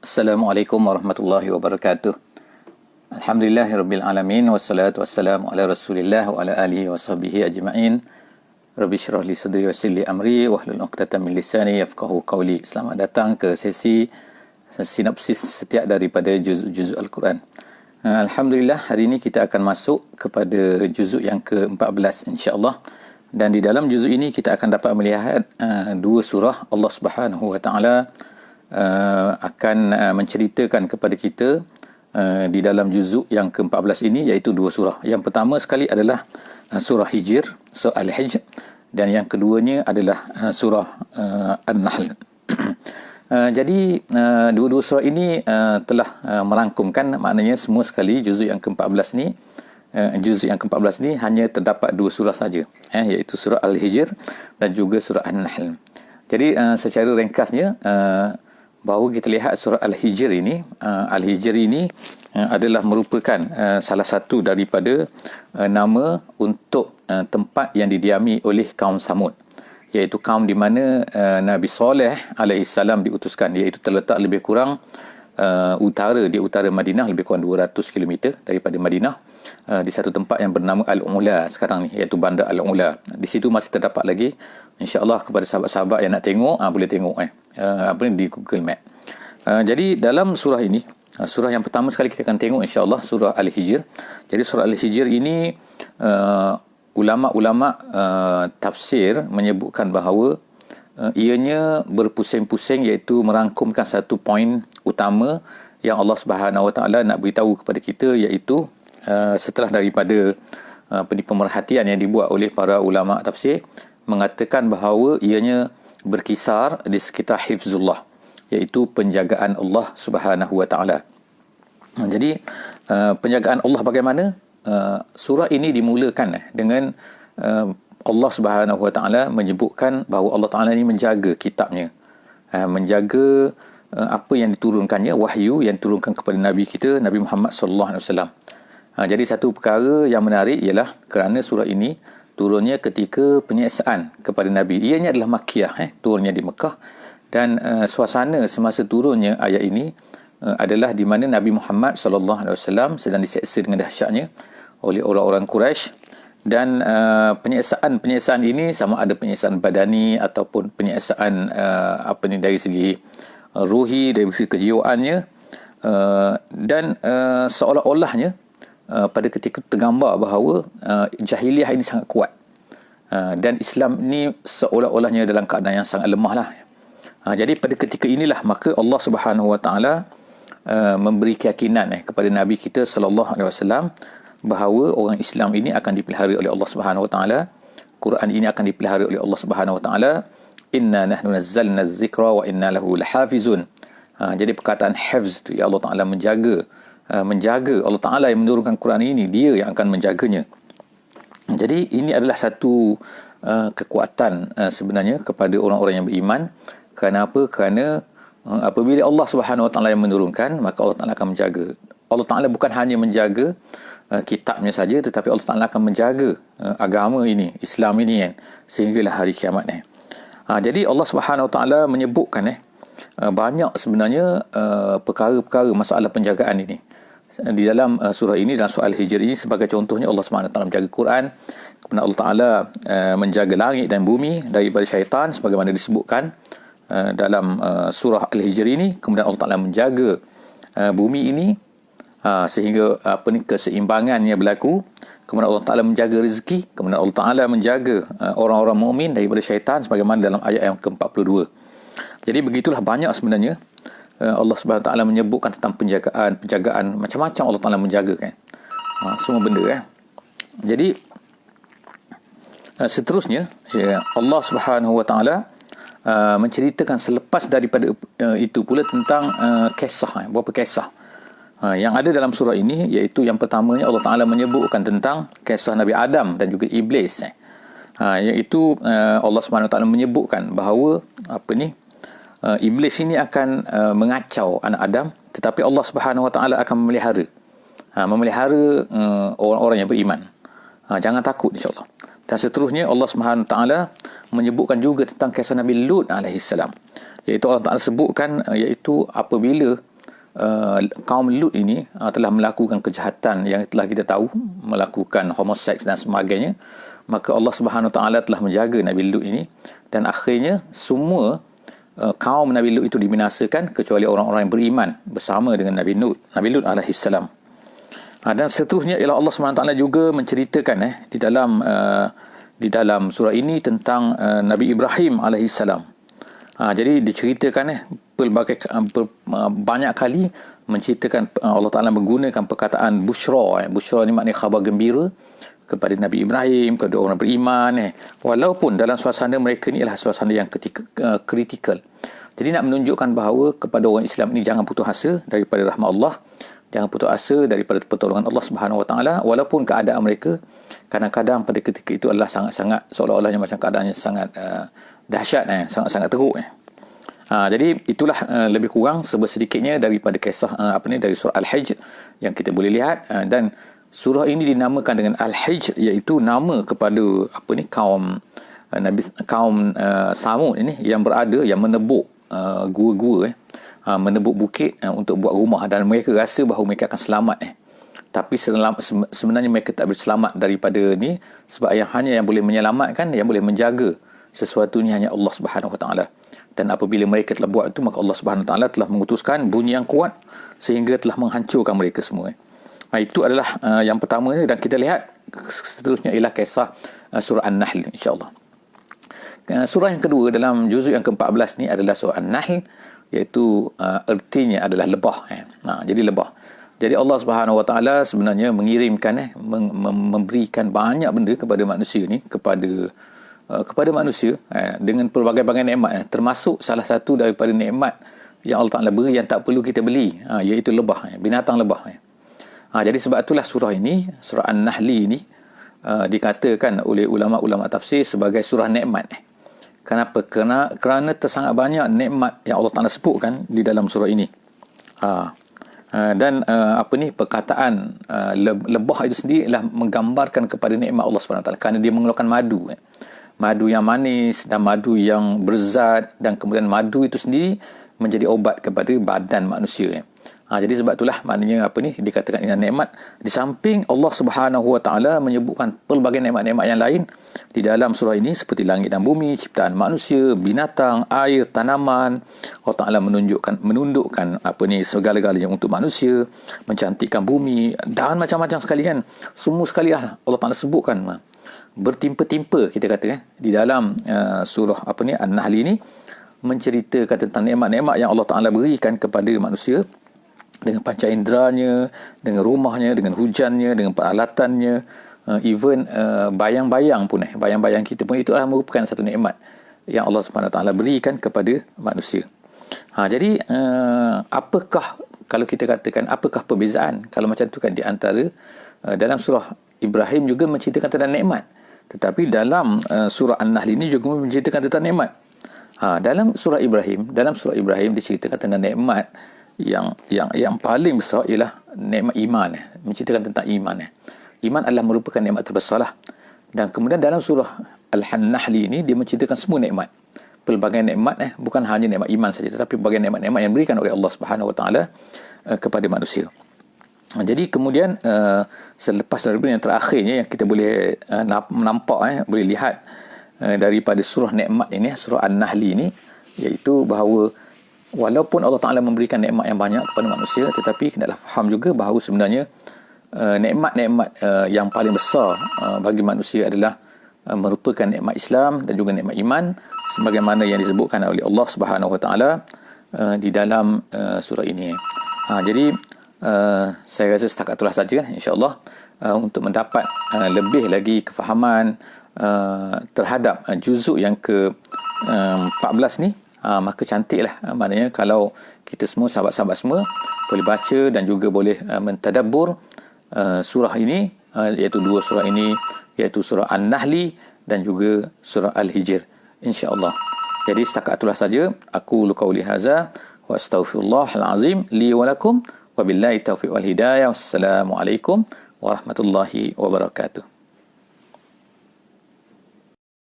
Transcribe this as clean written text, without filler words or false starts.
Assalamualaikum warahmatullahi wabarakatuh. Alhamdulillahirabbil alamin wassalatu wassalamu ala Rasulillah wa ala alihi washabbihi ajma'in. Rabbi shrah li sadri wa yassir li amri wahlul 'uqdatam min lisani yafqahu qawli. Selamat datang ke sesi sinopsis setiap daripada juzuk Al-Quran. Alhamdulillah, hari ini kita akan masuk kepada juzuk yang ke-14 insya-Allah. Dan di dalam juzuk ini kita akan dapat melihat dua surah. Allah Subhanahu wa taala akan menceritakan kepada kita di dalam juzuk yang ke-14 ini, iaitu dua surah. Yang pertama sekali adalah surah Hijr, surah Al-Hijr, dan yang keduanya adalah surah An-Nahl. Jadi dua-dua surah ini telah merangkumkan, maknanya semua sekali juzuk yang ke-14 ni, juzuk yang ke-14 ni hanya terdapat dua surah saja, iaitu surah Al-Hijr dan juga surah An-Nahl. Jadi secara ringkasnya, bahawa kita lihat surah Al-Hijr ini, adalah merupakan salah satu daripada nama untuk tempat yang didiami oleh kaum Samud, iaitu kaum di mana Nabi Saleh alaihissalam diutuskan, iaitu terletak lebih kurang di utara Madinah, lebih kurang 200 km daripada Madinah, di satu tempat yang bernama Al-Ula sekarang ni, iaitu Bandar Al-Ula. Di situ masih terdapat lagi, insya-Allah kepada sahabat-sahabat yang nak tengok boleh tengok di Google Map. Jadi dalam surah ini, surah yang pertama sekali kita akan tengok insya-Allah surah Al-Hijr. Jadi surah Al-Hijr ini ulama-ulama tafsir menyebutkan bahawa ianya berpusing-pusing, iaitu merangkumkan satu poin utama yang Allah Subhanahu Wa Taala nak beritahu kepada kita, iaitu setelah daripada pemerhatian yang dibuat oleh para ulama tafsir, mengatakan bahawa ianya berkisar di sekitar hifzullah, iaitu penjagaan Allah Subhanahu Wa Taala. Jadi penjagaan Allah bagaimana? Surah ini dimulakan dengan Allah Subhanahu Wa Taala menyebutkan bahawa Allah Taala ini menjaga kitabnya, menjaga apa yang diturunkannya, wahyu yang diturunkan kepada Nabi kita, Nabi Muhammad sallallahu alaihi wasallam. Jadi satu perkara yang menarik ialah kerana surah ini turunnya ketika penyiksaan kepada Nabi. Ianya adalah Makkiyah, turunnya di Mekah, dan suasana semasa turunnya ayat ini adalah di mana Nabi Muhammad sallallahu alaihi wasallam sedang diseksa dengan dahsyatnya oleh orang-orang Quraisy. Dan penyiksaan ini sama ada penyiksaan badani ataupun penyiksaan dari segi ruhi, dari segi kejiwaannya, dan seolah-olahnya pada ketika itu tergambar bahawa jahiliah ini sangat kuat, dan Islam ni seolah-olahnya dalam keadaan yang sangat lemah lah. Jadi pada ketika inilah maka Allah Subhanahu Wa Taala memberi keyakinan kepada Nabi kita sallallahu alaihi wasallam bahawa orang Islam ini akan dipelihara oleh Allah Subhanahu Wa Taala. Quran ini akan dipelihara oleh Allah Subhanahu Wa Taala. Inna nahnu nazzalna az-zikra wa inna lahu lahafizun. Jadi perkataan hifz itu, ya Allah Taala menjaga, Allah Taala yang menurunkan Quran ini, dia yang akan menjaganya. Jadi ini adalah satu kekuatan sebenarnya kepada orang-orang yang beriman. Kerana apa? Kerana apabila Allah Subhanahu Wa Taala yang menurunkan, maka Allah Taala akan menjaga. Allah Taala bukan hanya menjaga kitabnya saja, tetapi Allah Taala akan menjaga agama ini, Islam ini sehinggalah hari kiamat ni. Jadi Allah Subhanahu Wa Taala menyebutkan banyak sebenarnya perkara-perkara masalah penjagaan ini di dalam surah ini, dalam surah Al-Hijr ini. Sebagai contohnya, Allah Subhanahu Wa Taala menjaga Quran, kemudian Allah Taala menjaga langit dan bumi daripada syaitan sebagaimana disebutkan dalam surah Al-Hijr ini. Kemudian Allah Taala menjaga bumi ini sehingga keseimbangannya berlaku. Kemudian Allah Taala menjaga rezeki, kemudian Allah Taala menjaga orang-orang mukmin daripada syaitan sebagaimana dalam ayat yang ke-42. Jadi begitulah banyak sebenarnya Allah Subhanahu Wa Taala menyebutkan tentang penjagaan macam-macam Allah Taala menjaga semua benda Jadi seterusnya Allah Subhanahu Wa Taala menceritakan selepas daripada itu pula tentang kisah, beberapa kisah yang ada dalam surah ini, iaitu yang pertamanya Allah Taala menyebutkan tentang kisah Nabi Adam dan juga iblis, iaitu Allah Subhanahu Wa Taala menyebutkan bahawa iblis ini akan mengacau anak Adam, tetapi Allah Subhanahu Wa Taala akan memelihara orang-orang yang beriman. Jangan takut, insya-Allah. Dan seterusnya Allah Subhanahu Wa Taala menyebutkan juga tentang kisah Nabi Lut alaihissalam, iaitu Allah Taala sebutkan iaitu apabila kaum Lut ini telah melakukan kejahatan yang telah kita tahu, melakukan homoseks dan sebagainya, maka Allah Subhanahu Wa Taala telah menjaga Nabi Lut ini, dan akhirnya semua kaum Nabi Lut itu dibinasakan kecuali orang-orang yang beriman bersama dengan Nabi Lut alaihi salam. Dan seterusnya ialah Allah Subhanahu Wa Taala juga menceritakan di dalam surah ini tentang Nabi Ibrahim alaihi salam. Jadi diceritakan banyak kali menceritakan Allah Ta'ala menggunakan perkataan busyra. Busyra ni maknanya khabar gembira kepada Nabi Ibrahim, kepada orang beriman. Walaupun dalam suasana mereka ni adalah suasana yang kritikal. Jadi nak menunjukkan bahawa kepada orang Islam ini jangan putus asa daripada rahmat Allah. Jangan putus asa daripada pertolongan Allah Subhanahu Wa Taala, walaupun keadaan mereka kadang-kadang pada ketika itu adalah sangat-sangat seolah-olahnya macam keadaannya sangat dahsyat, sangat-sangat teruk. Jadi itulah lebih kurang sedikitnya daripada kisah dari surah Al-Hijr yang kita boleh lihat, dan surah ini dinamakan dengan Al-Hijr, iaitu nama kepada kaum Samud ini yang menebuk gua-gua, menebuk bukit untuk buat rumah, dan mereka rasa bahawa mereka akan selamat. Tapi sebenarnya mereka tak boleh selamat daripada ni, sebab yang boleh menyelamatkan, yang boleh menjaga sesuatunya hanya Allah Subhanahu Wa Taala. Dan apabila mereka telah buat itu, maka Allah Subhanahu Wa Taala telah mengutuskan bunyi yang kuat sehingga telah menghancurkan mereka semua. Itu adalah yang pertama, dan kita lihat seterusnya ialah kisah surah An-Nahl, insya-Allah. Surah yang kedua dalam juzuk yang ke-14 ni adalah surah An-Nahl, iaitu ertinya adalah lebah. Jadi lebah. Jadi Allah Subhanahu Wa Taala sebenarnya mengirimkan memberikan banyak benda kepada manusia ni, kepada manusia dengan pelbagai-bagai nikmat, termasuk salah satu daripada nikmat yang Allah Taala beri yang tak perlu kita beli, iaitu lebah, binatang lebah. Jadi sebab itulah surah ini, surah An-Nahl ini dikatakan oleh ulama-ulama tafsir sebagai surah nikmat. Kenapa? Kerana tersangat banyak nikmat yang Allah Taala sebutkan di dalam surah ini. Dan perkataan lebah itu sendiri adalah menggambarkan kepada nikmat Allah Subhanahu Wa Taala, kerana dia mengeluarkan madu. Madu yang manis dan madu yang berzat, dan kemudian madu itu sendiri menjadi obat kepada badan manusia. Jadi sebab itulah maknanya dikatakan ini nikmat. Di samping Allah Subhanahu Wa Taala menyebutkan pelbagai nikmat-nikmat yang lain di dalam surah ini, seperti langit dan bumi, ciptaan manusia, binatang, air, tanaman. Allah Taala menundukkan segala-galanya untuk manusia, mencantikkan bumi, dan macam-macam sekali kan. Semua sekali Allah Taala sebutkan bertimpa-timpa, kita kata di dalam surah An-Nahl ini, menceritakan tentang nikmat-nikmat yang Allah Taala berikan kepada manusia, dengan panca inderanya, dengan rumahnya, dengan hujannya, dengan peralatannya, even bayang-bayang pun, bayang-bayang kita pun, itu adalah merupakan satu nikmat yang Allah Subhanahu Wa Taala berikan kepada manusia. Jadi apakah, kalau kita katakan apakah perbezaan kalau macam tu kan, di antara dalam surah Ibrahim juga menceritakan tentang nikmat, tetapi dalam surah An-Nahl ini juga menceritakan tentang nikmat. Dalam surah Ibrahim diceritakan tentang nikmat yang paling besar ialah nikmat iman. Menceritakan tentang iman. Iman adalah merupakan nikmat terbesarlah. Dan kemudian dalam surah Al-Nahl ini dia menceritakan semua nikmat, pelbagai nikmat, bukan hanya nikmat iman saja, tetapi pelbagai nikmat-nikmat yang diberikan oleh Allah Subhanahu Wa Taala kepada manusia. Jadi kemudian selepas daripada yang terakhirnya yang kita boleh nampak, boleh lihat daripada surah nikmat ini, surah An-Nahl ini, iaitu bahawa walaupun Allah Ta'ala memberikan nikmat yang banyak kepada manusia, tetapi hendaklah faham juga bahawa sebenarnya nikmat-nikmat yang paling besar bagi manusia adalah merupakan nikmat Islam dan juga nikmat iman, sebagaimana yang disebutkan oleh Allah Subhanahu Wa Taala di dalam surah ini. Jadi saya rasa setakat itulah saja, insya-Allah, untuk mendapat lebih lagi kefahaman terhadap juzuk yang ke-14 ni. Maka cantiklah, maknanya kalau kita semua, sahabat-sahabat semua, boleh baca dan juga boleh mentadabbur surah ini, iaitu dua surah ini, iaitu surah An-Nahl dan juga surah Al-Hijr, insya-Allah. Jadi setakat itulah saja. Aku qauli hadza wa astaghfirullahal azim li wa lakum wa billahi taufiq wal hidayah. Wassalamualaikum warahmatullahi wabarakatuh.